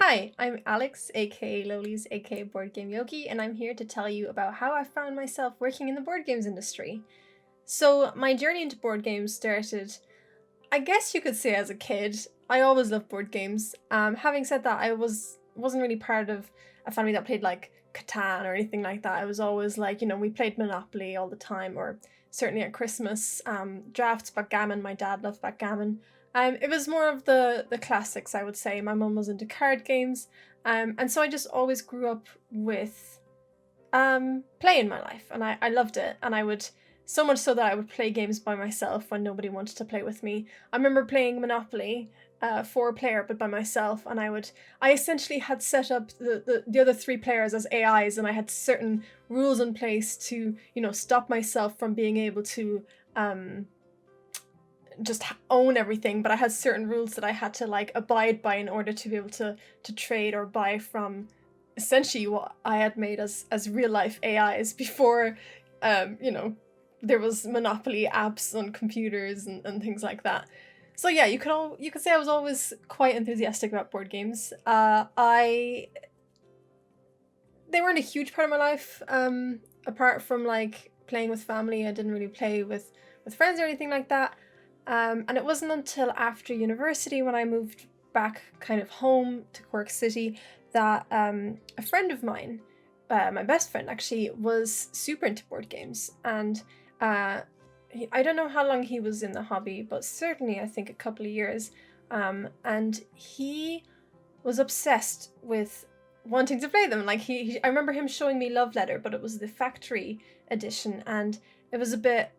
Hi, I'm Alex, aka Lolies, aka Board Game Yogi, and I'm here to tell you about how I found myself working in the board games industry. So, my journey into board games started, I guess you could say, as a kid. I always loved board games. Having said that, I wasn't really part of a family that played like Catan or anything like that. I was always like, we played Monopoly all the time, or certainly at Christmas. Drafts, backgammon. My dad loved backgammon. It was more of the classics, I would say. My mum was into card games, and so I just always grew up with play in my life, and I loved it. And I would so much so that I would play games by myself when nobody wanted to play with me. I remember playing Monopoly, 4 player, but by myself, and I essentially had set up the other 3 players as AIs, and I had certain rules in place to stop myself from being able to just own everything, but I had certain rules that I had to like abide by in order to be able to trade or buy from essentially what I had made as real life AIs before there was Monopoly apps on computers and things like that. So yeah, you could say I was always quite enthusiastic about board games. I They weren't a huge part of my life. Apart from like playing with family, I didn't really play with friends or anything like that. And it wasn't until after university when I moved back kind of home to Cork City that a friend of mine, my best friend actually, was super into board games. And I don't know how long he was in the hobby, but certainly I think a couple of years. And he was obsessed with wanting to play them. Like I remember him showing me Love Letter, but it was the factory edition, and it was a bit,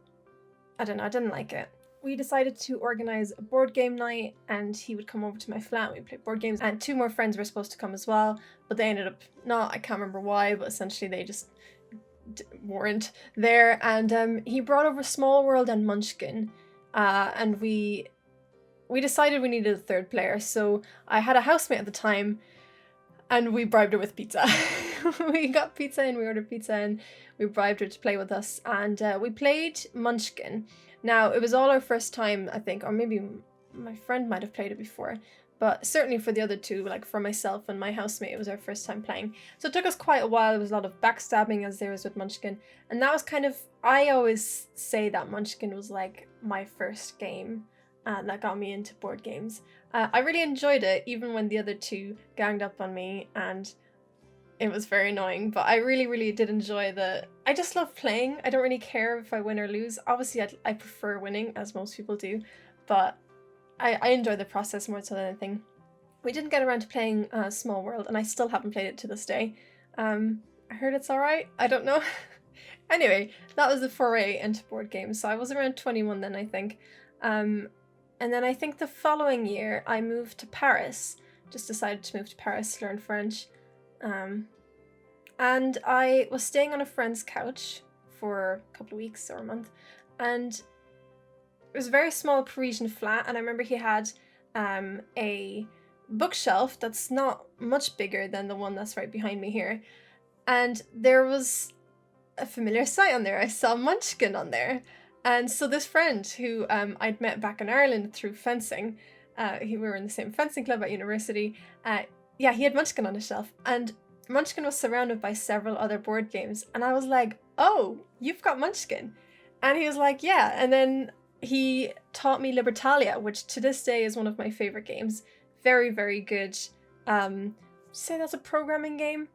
I don't know, I didn't like it. We decided to organize a board game night, and he would come over to my flat and we'd play board games, and 2 more friends were supposed to come as well, but they ended up not. I can't remember why, but essentially they just weren't there. And he brought over Small World and Munchkin, and we decided we needed a 3rd player. So I had a housemate at the time, and we bribed her with pizza. We got pizza and we ordered pizza, and we bribed her to play with us, and we played Munchkin. Now, it was all our first time, I think, or maybe my friend might have played it before, but certainly for the other 2, like for myself and my housemate, it was our first time playing. So it took us quite a while. There was a lot of backstabbing, as there was with Munchkin, and that was kind of, I always say that Munchkin was like my first game that got me into board games. I really enjoyed it, even when the other 2 ganged up on me, and it was very annoying, but I really, really did enjoy I just love playing. I don't really care if I win or lose. Obviously, I prefer winning, as most people do, but I enjoy the process more so than anything. We didn't get around to playing Small World, and I still haven't played it to this day. I heard it's alright. I don't know. Anyway, that was the foray into board games, so I was around 21 then, I think. And then I think the following year, I moved to Paris. Just decided to move to Paris to learn French. And I was staying on a friend's couch for a couple of weeks or a month. And it was a very small Parisian flat. And I remember he had a bookshelf that's not much bigger than the one that's right behind me here. And there was a familiar sight on there. I saw Munchkin on there. And so this friend who I'd met back in Ireland through fencing, we were in the same fencing club at university, he had Munchkin on his shelf, and Munchkin was surrounded by several other board games, and I was like, oh, you've got Munchkin? And he was like, yeah, and then he taught me Libertalia, which to this day is one of my favorite games. Very, very good. Say that's a programming game?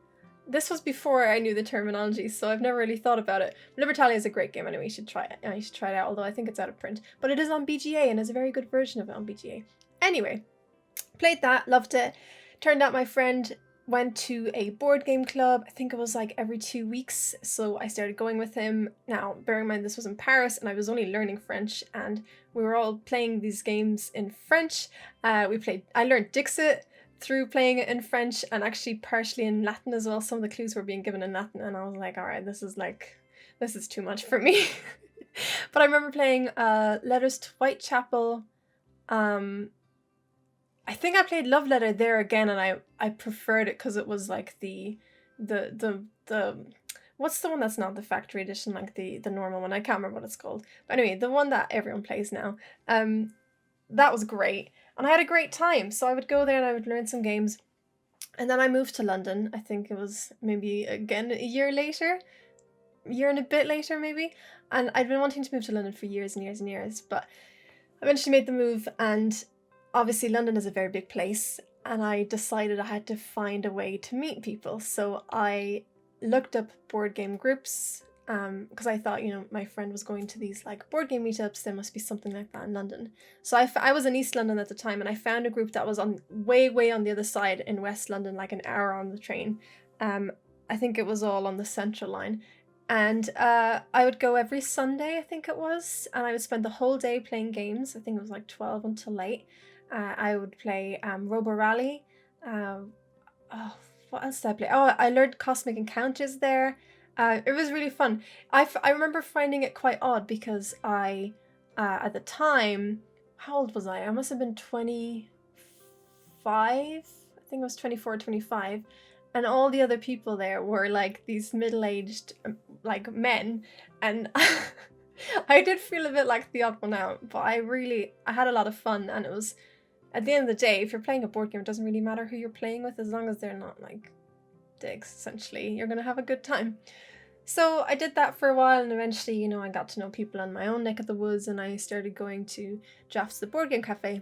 This was before I knew the terminology, so I've never really thought about it. Libertalia is a great game anyway, you should try it. You should try it out, although I think it's out of print. But it is on BGA, and there's a very good version of it on BGA. Anyway, played that, loved it. Turned out my friend went to a board game club. I think it was like every 2 weeks, so I started going with him. Now, bear in mind this was in Paris, and I was only learning French, and we were all playing these games in French. I learned Dixit through playing it in French, and actually partially in Latin as well. Some of the clues were being given in Latin, and I was like, all right, this is too much for me. But I remember playing Letters to Whitechapel. I think I played Love Letter there again, and I preferred it because it was like the what's the one that's not the factory edition, like the normal one? I can't remember what it's called. But anyway, the one that everyone plays now. That was great. And I had a great time. So I would go there and I would learn some games. And then I moved to London. I think it was maybe again a year later, a year and a bit later, maybe. And I'd been wanting to move to London for years and years and years, but I eventually made the move. And obviously, London is a very big place, and I decided I had to find a way to meet people. So I looked up board game groups, because I thought, my friend was going to these like board game meetups. There must be something like that in London. So I was in East London at the time, and I found a group that was on way on the other side in West London, like an hour on the train. I think it was all on the Central line. And I would go every Sunday, I think it was, and I would spend the whole day playing games. I think it was like 12 until late. I would play Robo Rally. Oh, what else did I play? Oh, I learned Cosmic Encounters there. It was really fun. I remember finding it quite odd because at the time, how old was I? I must have been 25. I think I was 24 or 25. And all the other people there were like these middle-aged like men, and I did feel a bit like the odd one out, but I had a lot of fun. And it was, at the end of the day, if you're playing a board game, it doesn't really matter who you're playing with, as long as they're not like dicks, essentially. You're gonna have a good time. So I did that for a while, and eventually, I got to know people in my own neck of the woods, and I started going to Drafts the Board Game Cafe,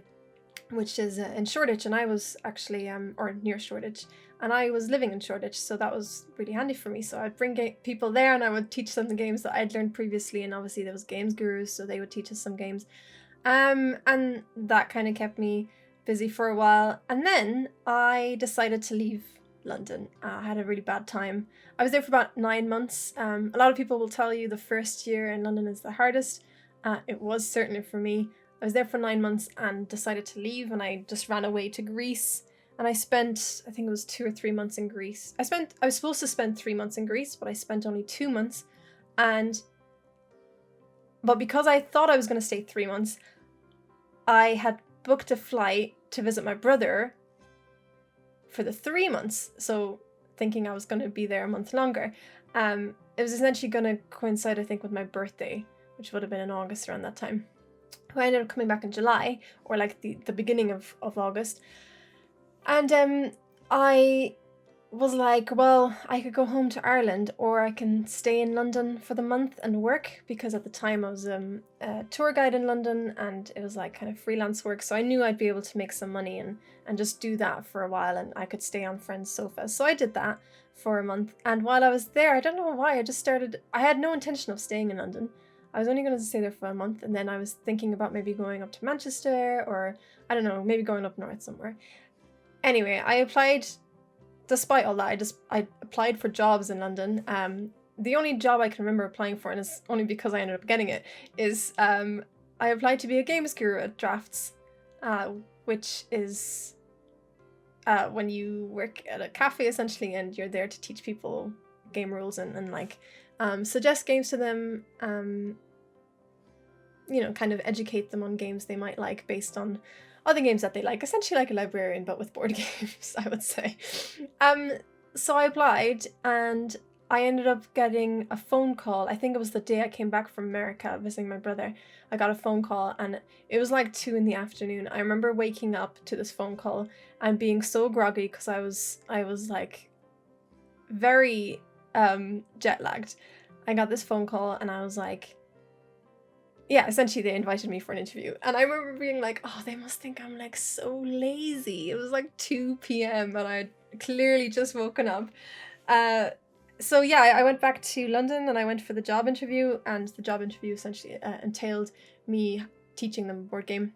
which is in Shoreditch, and I was actually, or near Shoreditch, and I was living in Shoreditch, so that was really handy for me. So I'd bring people there, and I would teach them the games that I'd learned previously, and obviously there was games gurus, so they would teach us some games. And that kind of kept me busy for a while, and then I decided to leave London. I had a really bad time. I was there for about 9 months. A lot of people will tell you the first year in London is the hardest. It was certainly for me. I was there for 9 months and decided to leave, and I just ran away to Greece. And I spent, I think it was 2 or 3 months in Greece. I was supposed to spend 3 months in Greece, but I spent only 2 months. But because I thought I was going to stay 3 months, I had booked a flight to visit my brother for the 3 months. So thinking I was going to be there a month longer. It was essentially going to coincide, I think, with my birthday, which would have been in August around that time. I ended up coming back in July, or like the beginning of August. And I was like, well, I could go home to Ireland, or I can stay in London for the month and work, because at the time I was a tour guide in London, and it was like kind of freelance work, so I knew I'd be able to make some money and just do that for a while, and I could stay on friends' sofas. So I did that for a month, and while I was there, I don't know why, I had no intention of staying in London. I was only going to stay there for a month, and then I was thinking about maybe going up to Manchester, or I don't know, maybe going up north somewhere. Anyway, I applied. Despite all that, I applied for jobs in London. The only job I can remember applying for, and it's only because I ended up getting it, is I applied to be a games guru at Drafts, which is when you work at a cafe essentially, and you're there to teach people game rules and like suggest games to them, kind of educate them on games they might like based on other games that they like, essentially like a librarian, but with board games, I would say. So I applied, and I ended up getting a phone call. I think it was the day I came back from America visiting my brother. I got a phone call, and it was like 2 p.m. I remember waking up to this phone call and being so groggy because I was like very jet lagged. I got this phone call, and I was like, yeah, essentially they invited me for an interview. And I remember being like, oh, they must think I'm like so lazy. It was like 2 p.m. and I'd clearly just woken up. So yeah, I went back to London, and I went for the job interview, and the job interview essentially entailed me teaching them a board game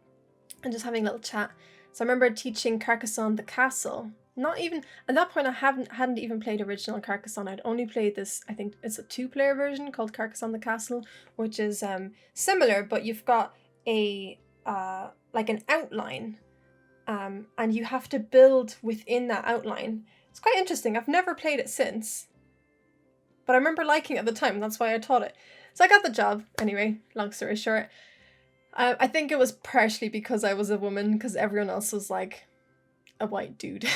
and just having a little chat. So I remember teaching Carcassonne the Castle. Not even at that point, I hadn't even played original Carcassonne. I'd only played this. I think it's a 2-player version called Carcassonne the Castle, which is similar, but you've got a like an outline, and you have to build within that outline. It's quite interesting. I've never played it since, but I remember liking it at the time. That's why I taught it. So I got the job anyway. Long story short, I think it was partially because I was a woman, because everyone else was like a white dude.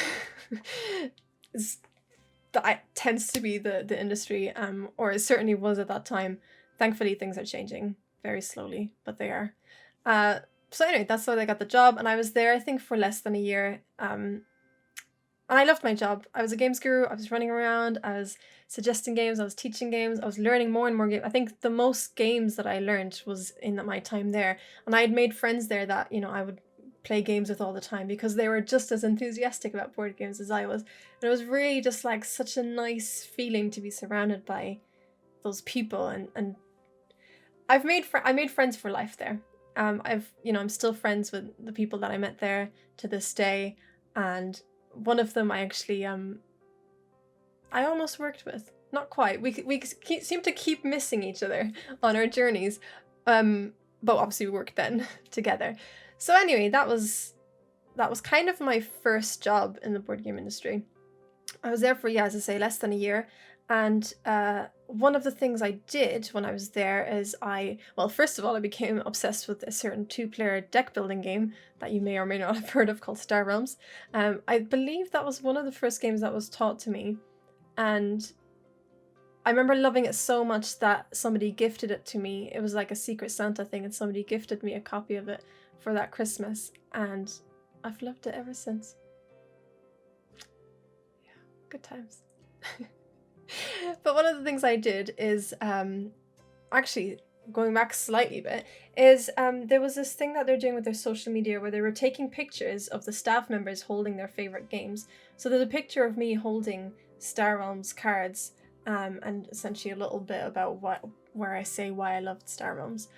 That tends to be the industry, or it certainly was at that time. Thankfully, things are changing very slowly, but they are. So anyway, that's why I got the job, and I was there, I think, for less than a year. And I loved my job. I was a games guru. I was running around. I was suggesting games. I was teaching games. I was learning more and more games. I think the most games that I learned was in my time there. And I had made friends there that, I would play games with all the time because they were just as enthusiastic about board games as I was. And it was really just like such a nice feeling to be surrounded by those people. And I made friends for life there. I'm still friends with the people that I met there to this day. And one of them I actually I almost worked with. Not quite. We seem to keep missing each other on our journeys. But obviously we worked then together. So anyway, that was kind of my first job in the board game industry. I was there for, as I say, less than a year. And one of the things I did when I was there is first of all, I became obsessed with a certain 2-player deck building game that you may or may not have heard of called Star Realms. I believe that was one of the first games that was taught to me. And I remember loving it so much that somebody gifted it to me. It was like a Secret Santa thing, and somebody gifted me a copy of it for that Christmas. And I've loved it ever since. Yeah, good times. But one of the things I did is, actually going back slightly bit, is there was this thing that they're doing with their social media where they were taking pictures of the staff members holding their favorite games. So there's a picture of me holding Star Realms cards, and essentially a little bit about where I say why I loved Star Realms.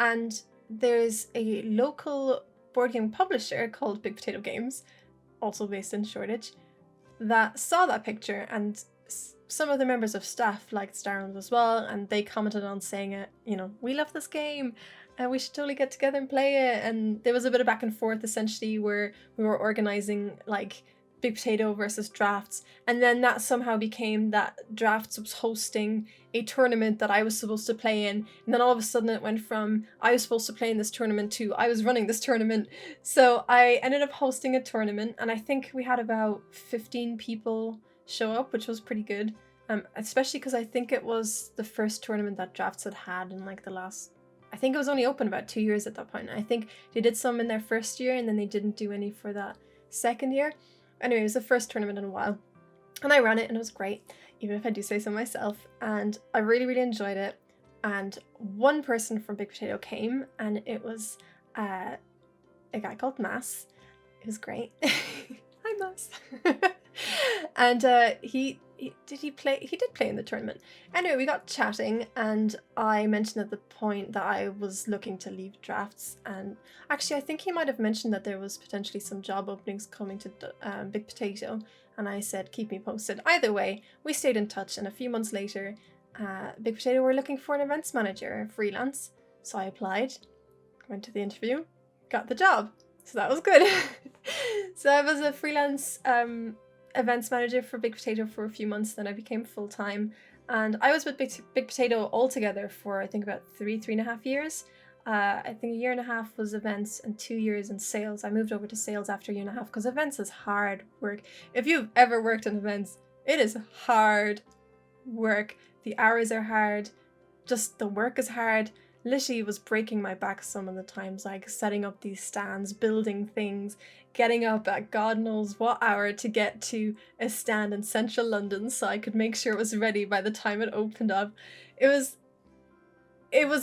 And there's a local board game publisher called Big Potato Games, also based in Shoreditch, that saw that picture, and some of the members of staff liked Star Realms as well, and they commented on saying it, we love this game and we should totally get together and play it. And there was a bit of back and forth essentially where we were organizing like Big Potato versus Drafts, and then that somehow became that Drafts was hosting a tournament that I was supposed to play in, and then all of a sudden it went from I was supposed to play in this tournament to I was running this tournament. So I ended up hosting a tournament, and I think we had about 15 people show up, which was pretty good, especially because I think it was the first tournament that Drafts had in like the last, I think it was only open about 2 years at that point. I think they did some in their first year and then they didn't do any for that second year. Anyway, it was the first tournament in a while, and I ran it and it was great, even if I do say so myself, and I really, really enjoyed it. And one person from Big Potato came, and it was a guy called Mass. It was great. Hi, Mass. And he did play in the tournament. Anyway, we got chatting, and I mentioned at the point that I was looking to leave Drafts, and actually I think he might have mentioned that there was potentially some job openings coming to Big Potato, and I said keep me posted. Either way, we stayed in touch, and a few months later Big Potato were looking for an events manager, freelance, so I applied, went to the interview, got the job, so that was good. So I was a freelance events manager for Big Potato for a few months, then I became full-time, and I was with Big Potato altogether for I think about 3.5 years. I think 1.5 years was events and 2 years in sales. I moved over to sales after 1.5 years because events is hard work. If you've ever worked in events, it is hard work. The hours are hard, just the work is hard. Literally was breaking my back some of the times, like setting up these stands, building things, getting up at God knows what hour to get to a stand in central London so I could make sure it was ready by the time it opened up. It was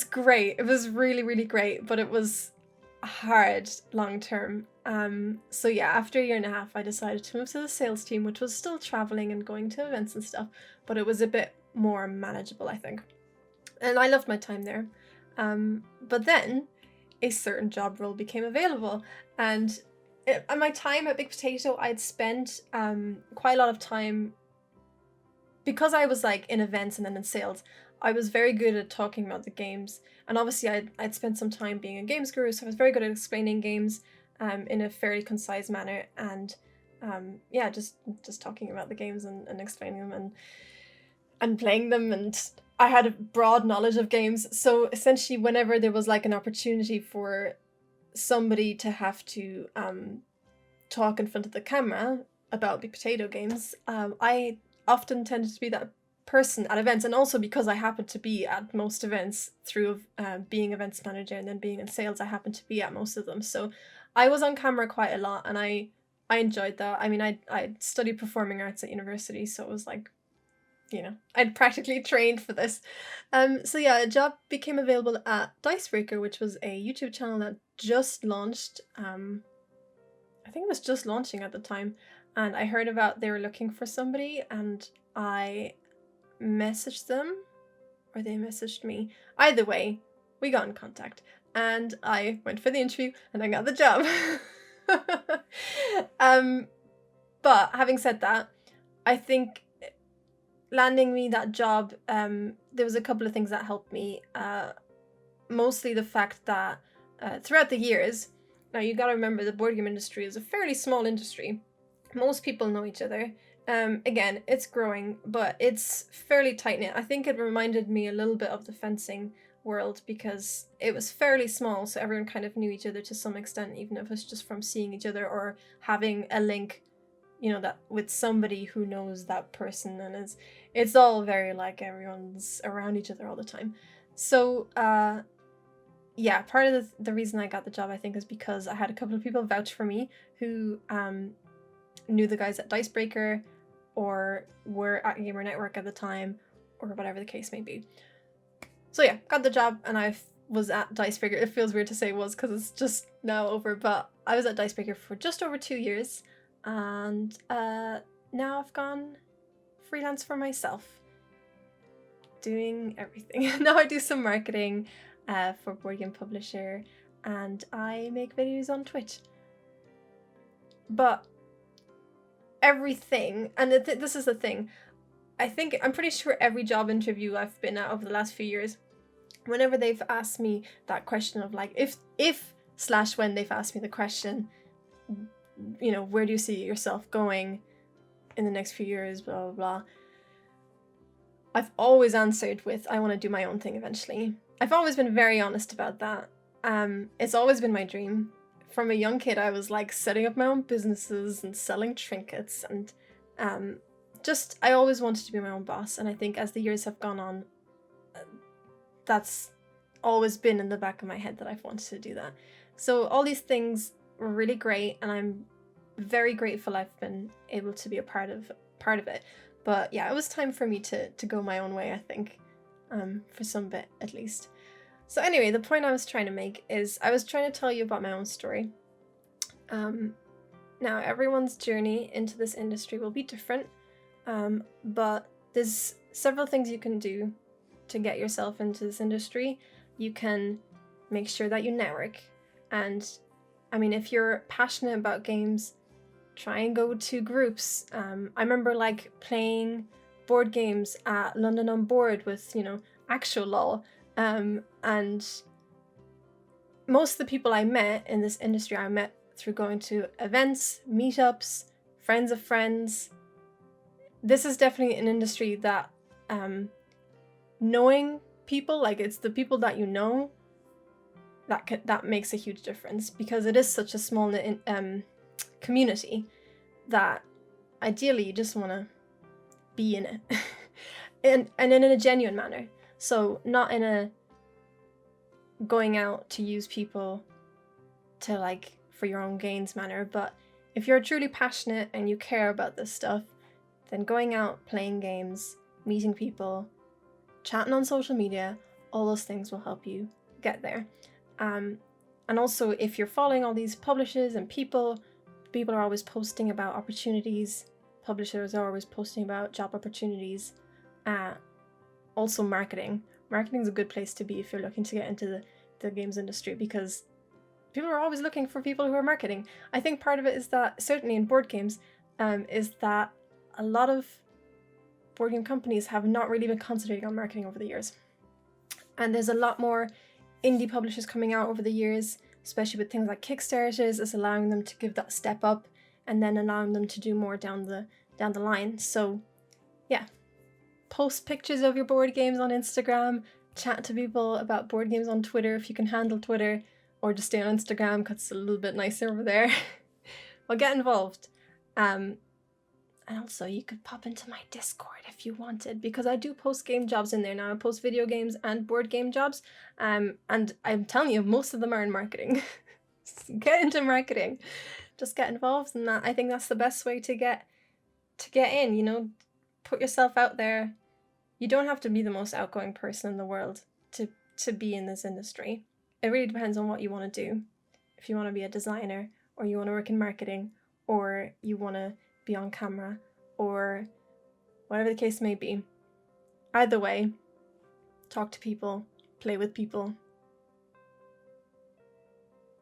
great. It was really, really great, but it was hard long term. So yeah, after 1.5 years, I decided to move to the sales team, which was still traveling and going to events and stuff, but it was a bit more manageable, I think. And I loved my time there. But then a certain job role became available, and at my time at Big Potato, I'd spent quite a lot of time, because I was like in events and then in sales, I was very good at talking about the games, and obviously I'd spent some time being a games guru, so I was very good at explaining games in a fairly concise manner, and yeah, just talking about the games and explaining them and playing them, and I had a broad knowledge of games. So essentially whenever there was like an opportunity for somebody to have to talk in front of the camera about Big Potato games, I often tended to be that person at events, and also because I happened to be at most events through being events manager and then being in sales, I happened to be at most of them. So I was on camera quite a lot, and I I enjoyed that. I mean, I studied performing arts at university, so it was like, I'd practically trained for this. So yeah, a job became available at Dicebreaker, which was a YouTube channel that just launched. I think it was just launching at the time, and I heard about they were looking for somebody, and I messaged them, or they messaged me. Either way, we got in contact, and I went for the interview, and I got the job. But having said that, I think landing me that job, there was a couple of things that helped me. Mostly the fact that throughout the years, now you gotta remember the board game industry is a fairly small industry. Most people know each other. Again, it's growing, but it's fairly tight-knit. I think it reminded me a little bit of the fencing world because it was fairly small, so everyone kind of knew each other to some extent, even if it's just from seeing each other or having a link, that with somebody who knows that person, and it's all very like everyone's around each other all the time. So yeah, part of the reason I got the job, I think, is because I had a couple of people vouch for me who knew the guys at Dicebreaker or were at Gamer Network at the time, or whatever the case may be. So yeah, got the job, and I was at Dicebreaker. It feels weird to say was because it's just now over, but I was at Dicebreaker for just over 2 years, and now I've gone freelance for myself, doing everything. Now I do some marketing for Board Game Publisher, and I make videos on Twitch. But everything, and this is the thing, I'm pretty sure every job interview I've been at over the last few years, whenever they've asked me that question of like, if/when they've asked me the question, where do you see yourself going in the next few years, blah, blah, blah, I've always answered with, I want to do my own thing eventually. I've always been very honest about that. It's always been my dream. From a young kid, I was like setting up my own businesses and selling trinkets, and I always wanted to be my own boss. And I think as the years have gone on, that's always been in the back of my head that I've wanted to do that. So all these things were really great, and I'm very grateful I've been able to be a part of it. But yeah, it was time for me to go my own way, I think, for some bit at least. So anyway, the point I was trying to make is I was trying to tell you about my own story. Now, everyone's journey into this industry will be different, but there's several things you can do to get yourself into this industry. You can make sure that you network, and I mean, if you're passionate about games, try and go to groups. I remember like playing board games at London on Board with, actual LOL. And most of the people I met in this industry, I met through going to events, meetups, friends of friends. This is definitely an industry that knowing people, like it's the people that you know, that makes a huge difference, because it is such a small community that ideally you just want to be in it and in a genuine manner. So not in a going out to use people to like for your own gains manner, but if you're truly passionate and you care about this stuff, then going out, playing games, meeting people, chatting on social media, all those things will help you get there. And also, if you're following all these publishers and people are always posting about opportunities. Publishers are always posting about job opportunities. Also marketing. Marketing is a good place to be if you're looking to get into the games industry, because people are always looking for people who are marketing. I think part of it is that, certainly in board games, is that a lot of board game companies have not really been concentrating on marketing over the years. And there's a lot more indie publishers coming out over the years, especially with things like Kickstarters, is allowing them to give that step up and then allowing them to do more down the line. So yeah, post pictures of your board games on Instagram, chat to people about board games on Twitter if you can handle Twitter, or just stay on Instagram because it's a little bit nicer over there. Well, get involved. And also, you could pop into my Discord if you wanted, because I do post game jobs in there now. I post video games and board game jobs, and I'm telling you, most of them are in marketing. Get into marketing. just get involved in that. I think that's the best way to get in, you know, put yourself out there. You don't have to be the most outgoing person in the world to be in this industry. It really depends on what you want to do. If you want to be a designer, or you want to work in marketing, or you want to be on camera, or whatever the case may be. Either way, talk to people, play with people,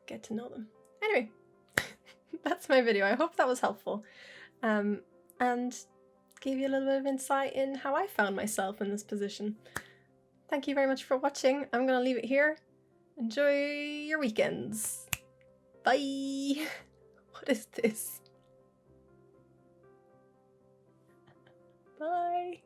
get to know them. Anyway, that's my video. I hope that was helpful. And gave you a little bit of insight in how I found myself in this position. Thank you very much for watching. I'm gonna leave it here. Enjoy your weekends. Bye. What is this? Bye.